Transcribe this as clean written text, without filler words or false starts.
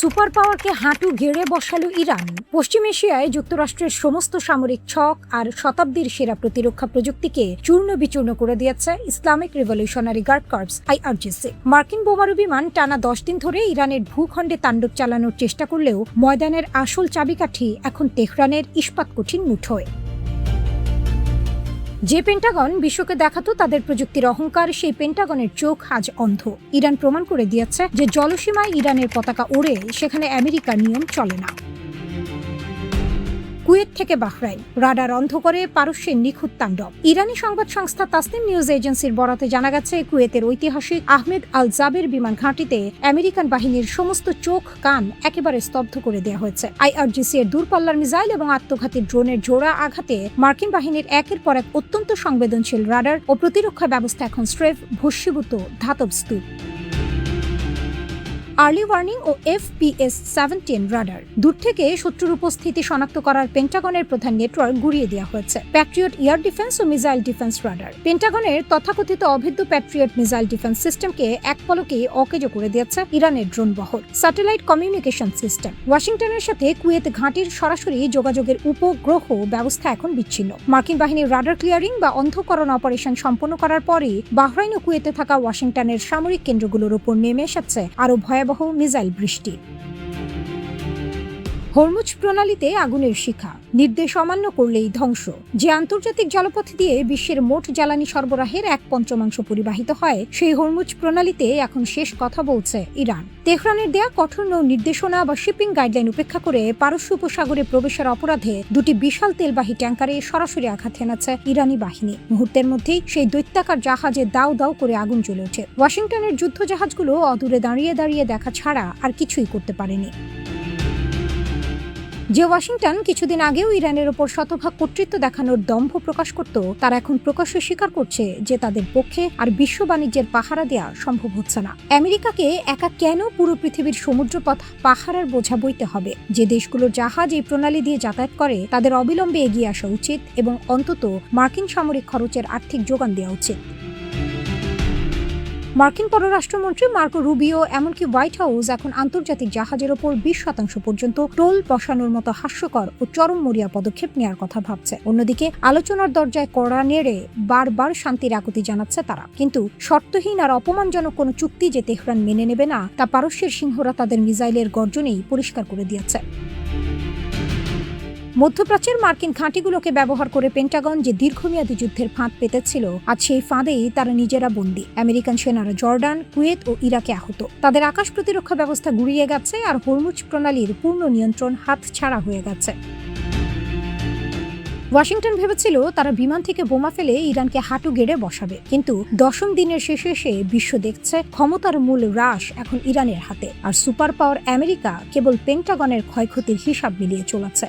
Super পাওয়ারকে হাঁটু গেড়ে বসালো Iran. পশ্চিম এশিয়ায় যুক্তরাষ্ট্রের সমস্ত সামরিক ছক আর শতাব্দীর সেরা প্রতিরক্ষা প্রযুক্তিকে চূর্ণ বিচূর্ণ করে দিয়েছে Islamic Revolutionary Guard Corps IRGC। মার্কিন বোমারু বিমান টানা 10 দিন ধরে ইরানের ভূখণ্ডে তাণ্ডব চালানোর চেষ্টা করলেও ময়দানের আসল চাবিকাঠি এখন তেহরানের ইস্পাত কঠিন মুঠোয়। যে পেন্টাগন বিশ্বকে দেখাতো তাদের প্রযুক্তির অহংকার, সেই পেন্টাগনের চোখ আজ অন্ধ। ইরান প্রমাণ করে দিয়েছে যে জলসীমায় ইরানের পতাকা ওড়ে সেখানে আমেরিকার নিয়ম চলে না। কুয়েত থেকে বাহরাইন, রাডার অন্ধ করে পারস্যের নিখুঁত তাণ্ডব। ইরানি সংবাদ সংস্থা তাসনিম নিউজ এজেন্সির বরাতে জানা গেছে, কুয়েতের ঐতিহাসিক আহমেদ আল জাবের বিমান ঘাঁটিতে আমেরিকান বাহিনীর সমস্ত চোখ কান একেবারে স্তব্ধ করে দেওয়া হয়েছে। IRGC এর দূরপাল্লার মিসাইল এবং আত্মঘাতী ড্রোনের জোড়া আঘাতে মার্কিন বাহিনীর একের পর এক অত্যন্ত সংবেদনশীল রাডার ও প্রতিরক্ষা ব্যবস্থা এখন স্রেফ ভস্মীভূত ধাতব স্তূপ। আর্লি ওয়ার্নিং ও FPS-17 রাডার, দূর থেকে শত্রুর উপস্থিতি শনাক্ত করার পেন্টাগনের প্রধান নেটওয়ার্ক গুড়িয়ে দেওয়া হয়েছে। প্যাট্রিয়ট এয়ার ডিফেন্স ও মিসাইল ডিফেন্স রাডার, পেন্টাগনের তথাকথিত অভেদ্য প্যাট্রিয়ট মিসাইল ডিফেন্স সিস্টেমকে এক পলকেই অকেজো করে দিয়েছে ইরানের ড্রোন বহর। স্যাটেলাইট কমিউনিকেশন সিস্টেম, ওয়াশিংটনের সাথে কুয়েত ঘাঁটির সরাসরি যোগাযোগের উপগ্রহ ব্যবস্থা এখন বিচ্ছিন্ন। মার্কিন বাহিনীর রাডার ক্লিয়ারিং বা অন্ধকরণ অপারেশন সম্পন্ন করার পরই বাহরাইন ও কুয়েতে থাকা ওয়াশিংটনের সামরিক কেন্দ্রগুলোর উপর নেমে এসেছে আরও ভয়াবহ মিসাইল বৃষ্টি। হরমুজ প্রণালীতে আগুনের শিখা, নির্দেশ অমান্য করলেই ধ্বংস। যে আন্তর্জাতিক জলপথ দিয়ে বিশ্বের মোট জ্বালানি সরবরাহের 1/5 পরিবাহিত হয়, সেই হরমুজ প্রণালীতে এখন শেষ কথা বলছে ইরান। তেহরানের দেয়া কঠোর নৌ নির্দেশনা বা শিপিং গাইডলাইন উপেক্ষা করে পারস্য উপসাগরে প্রবেশের অপরাধে দুটি বিশাল তেলবাহী ট্যাঙ্কারে সরাসরি আঘাত হেনাচ্ছে ইরানি বাহিনী। মুহূর্তের মধ্যেই সেই দৈত্যাকার জাহাজে দাউ দাউ করে আগুন জ্বলে ওঠে। ওয়াশিংটনের যুদ্ধ জাহাজগুলো অদূরে দাঁড়িয়ে দাঁড়িয়ে দেখা ছাড়া আর কিছুই করতে পারেনি। যে ওয়াশিংটন কিছুদিন আগেও ইরানের ওপর শতভাগ কর্তৃত্ব দেখানোর দম্ভ প্রকাশ করত, তারা এখন প্রকাশ্যে স্বীকার করছে যে তাদের পক্ষে আর বিশ্ব বাণিজ্যের পাহারা দেওয়া সম্ভব হচ্ছে না। আমেরিকাকে একা কেন পুরো পৃথিবীর সমুদ্রপথ পাহারার বোঝা বইতে হবে? যে দেশগুলোর জাহাজ এই প্রণালী দিয়ে যাতায়াত করে তাদের অবিলম্বে এগিয়ে আসা উচিত এবং অন্তত মার্কিন সামরিক খরচের আর্থিক যোগান দেওয়া উচিত। মার্কিন পররাষ্ট্রমন্ত্রী মার্কো রুবিও, এমনকি হোয়াইট হাউস এখন আন্তর্জাতিক জাহাজের ওপর 20% পর্যন্ত টোল বসানোর মতো হাস্যকর ও চরম মরিয়া পদক্ষেপ নেওয়ার কথা ভাবছে। অন্যদিকে আলোচনার দরজায় কড়া নেড়ে বারবার শান্তির আকুতি জানাচ্ছে তারা। কিন্তু শর্তহীন আর অপমানজনক কোনো চুক্তি যে তেহরান মেনে নেবে না, তা পারস্যের সিংহরা তাদের মিসাইলের গর্জনেই পরিষ্কার করে দিয়েছে। মধ্যপ্রাচ্যের মার্কিন ঘাঁটিগুলোকে ব্যবহার করে পেন্টাগন যে দীর্ঘমেয়াদী যুদ্ধের ফাঁদ পেতেছিল, আজ সেই ফাঁদেই তারা নিজেরা বন্দী। আমেরিকান সেনারা জর্ডান, কুয়েত ও ইরাকে আহত। তাদের আকাশ প্রতিরক্ষা ব্যবস্থা গুড়িয়ে গেছে আর হরমুজ প্রণালীর পূর্ণ নিয়ন্ত্রণ হাতছাড়া হয়ে গেছে। ওয়াশিংটন ভেবেছিল তারা বিমান থেকে বোমা ফেলে ইরানকে হাঁটু গেড়ে বসাবে, কিন্তু 10ম দিনের শেষে এসে বিশ্ব দেখছে ক্ষমতার মূল হ্রাস এখন ইরানের হাতে, আর সুপার পাওয়ার আমেরিকা কেবল পেন্টাগনের ক্ষয়ক্ষতির হিসাব মিলিয়ে চলেছে।